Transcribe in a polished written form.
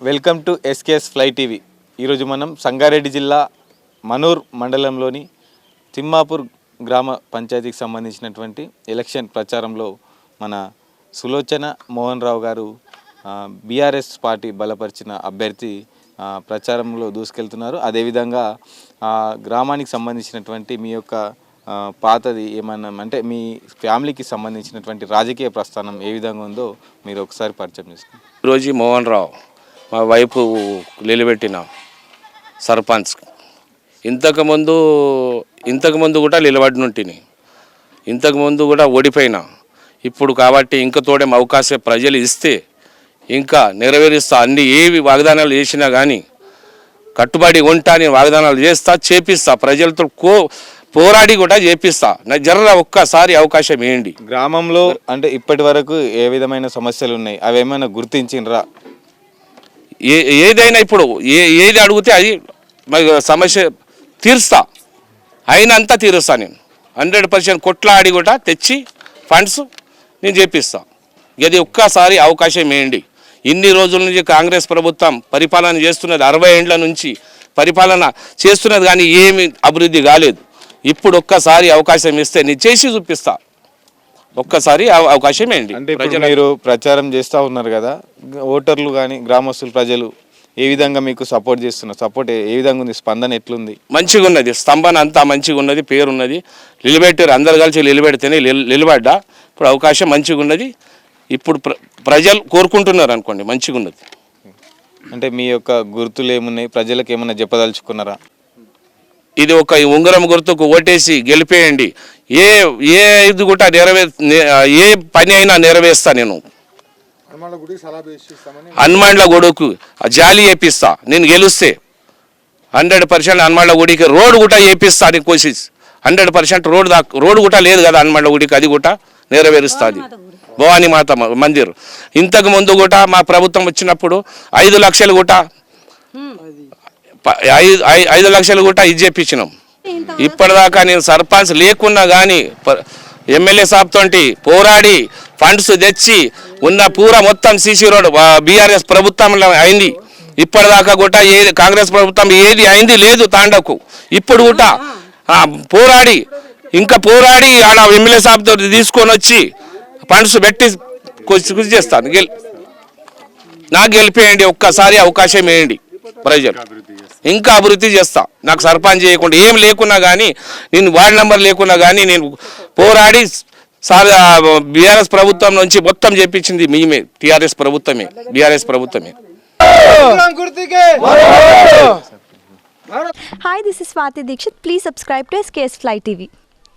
Welcome to SKS fly TV. ఈరోజు మనం సంగారెడ్డి జిల్లా మనూర్ మండలంలోని తిమ్మాపూర్ గ్రామ పంచాయతీకి సంబంధించినటువంటి ఎలక్షన్ ప్రచారంలో మన సులోచన మోహన్ రావు గారు బీఆర్ఎస్ పార్టీ బలపరిచిన అభ్యర్థి ప్రచారంలో దూసుకెళ్తున్నారు. అదేవిధంగా గ్రామానికి సంబంధించినటువంటి మీ యొక్క పాతది ఏమన్నా అంటే మీ ఫ్యామిలీకి సంబంధించినటువంటి రాజకీయ ప్రస్థానం ఏ విధంగా ఉందో మీరు ఒకసారి పరిచయం చేసుకోండి. ఈరోజు మోహన్ రావు మా వైపు నిలబెట్టిన సర్పంచ్. ఇంతకుముందు కూడా నిలబడినుంటిని, ఇంతకుముందు కూడా ఓడిపోయినా. ఇప్పుడు కాబట్టి ఇంకా తోడే అవకాశం ప్రజలు ఇస్తే ఇంకా నెరవేరుస్తా. అన్ని ఏవి వాగ్దానాలు చేసినా కానీ కట్టుబడి ఉంటా, నేను వాగ్దానాలు చేపిస్తా. ప్రజలతో పోరాడి కూడా చేపిస్తా. నాకు జర్ర ఒక్కసారి అవకాశం ఏంటి. గ్రామంలో అంటే ఇప్పటి వరకు ఏ విధమైన సమస్యలు ఉన్నాయి, అవి ఏమైనా గుర్తించినరా? ఏదైనా ఇప్పుడు ఏది అడిగితే అది సమస్య తీరుస్తా, అయినంతా తీరుస్తా. నేను 100% కొట్లాడి కూడా తెచ్చి ఫండ్స్ నేను చేపిస్తా. ఇది ఒక్కసారి అవకాశం ఏంటి. ఇన్ని రోజుల నుంచి కాంగ్రెస్ ప్రభుత్వం పరిపాలన చేస్తున్నది, 60 ఏండ్ల నుంచి పరిపాలన చేస్తున్నది, కానీ ఏమి అభివృద్ధి కాలేదు. ఇప్పుడు ఒక్కసారి అవకాశం ఇస్తే నేను చేసి చూపిస్తా. ఒక్కసారి అవకాశం ఏంటి. అంటే మీరు ప్రచారం చేస్తూ ఉన్నారు కదా, ఓటర్లు కానీ గ్రామస్తులు ప్రజలు ఏ విధంగా మీకు సపోర్ట్ చేస్తున్నారు? సపోర్ట్ ఏ విధంగా ఉంది? స్పందన ఎట్లుంది? మంచిగా ఉన్నది. స్తంభన అంతా మంచిగా ఉన్నది, పేరున్నది. నిలబెట్టారు, అందరు కలిసి నిలబెడితేనే నిలబడ్డా. ఇప్పుడు అవకాశం మంచిగా ఉన్నది. ఇప్పుడు ప్రజలు కోరుకుంటున్నారు అనుకోండి, మంచిగా ఉన్నది. అంటే మీ యొక్క గుర్తులు ఏమున్నాయి, ప్రజలకు ఏమన్నా చెప్పదలుచుకున్నారా? ఇది ఒక ఉంగరం గుర్తుకు ఓటేసి గెలిపేయండి. ఇది కూడా ఏ పని అయినా నెరవేరుస్తా. నేను హనుమాన్ల గుడికి జాలి వేపిస్తా. నేను గెలిస్తే 100% హనుమాన్ల గుడికి రోడ్ కూడా వేపిస్తా. అని కోసిస్ 100% రోడ్ కూడా లేదు కదా హనుమాన్ల గుడికి, అది కూడా నెరవేరుస్తుంది. భవానీ మాత మందిర్ ఇంతకు ముందు కూడా మా ప్రభుత్వం వచ్చినప్పుడు 5 లక్షలు కూడా 5 లక్షలు కూడా ఇది చేపించినాం. ఇప్పటిదాకా నేను సర్పంచ్ లేకున్నా కానీ ఎమ్మెల్యే సాబ్తో పోరాడి ఫండ్స్ తెచ్చి ఉన్న పూర మొత్తం సీసీ రోడ్ బీఆర్ఎస్ ప్రభుత్వంలో అయింది. ఇప్పటిదాకా కూడా కాంగ్రెస్ ప్రభుత్వం ఏది అయింది లేదు తాండకు. ఇప్పుడు కూడా పోరాడి ఆడ ఎమ్మెల్యే సాబ్తో తీసుకొని వచ్చి ఫండ్స్ పెట్టి కృషి చేస్తాను. నాకు గెలిపేయండి, ఒక్కసారి అవకాశం వేయండి. ప్రజలు ఇంకా అభివృద్ధి చేస్తా. నాకు సర్పంచ్ చేయకుండా ఏం లేకున్నా కానీ, నేను వార్డు నెంబర్ లేకున్నా కానీ నేను పోరాడి బీఆర్ఎస్ ప్రభుత్వం నుంచి మొత్తం చేపించింది మేమే. టీఆర్ఎస్ ప్రభుత్వమే, బీఆర్ఎస్ ప్రభుత్వమే. Hi, this is Swati Dikshit. Please subscribe to SKS Fly TV.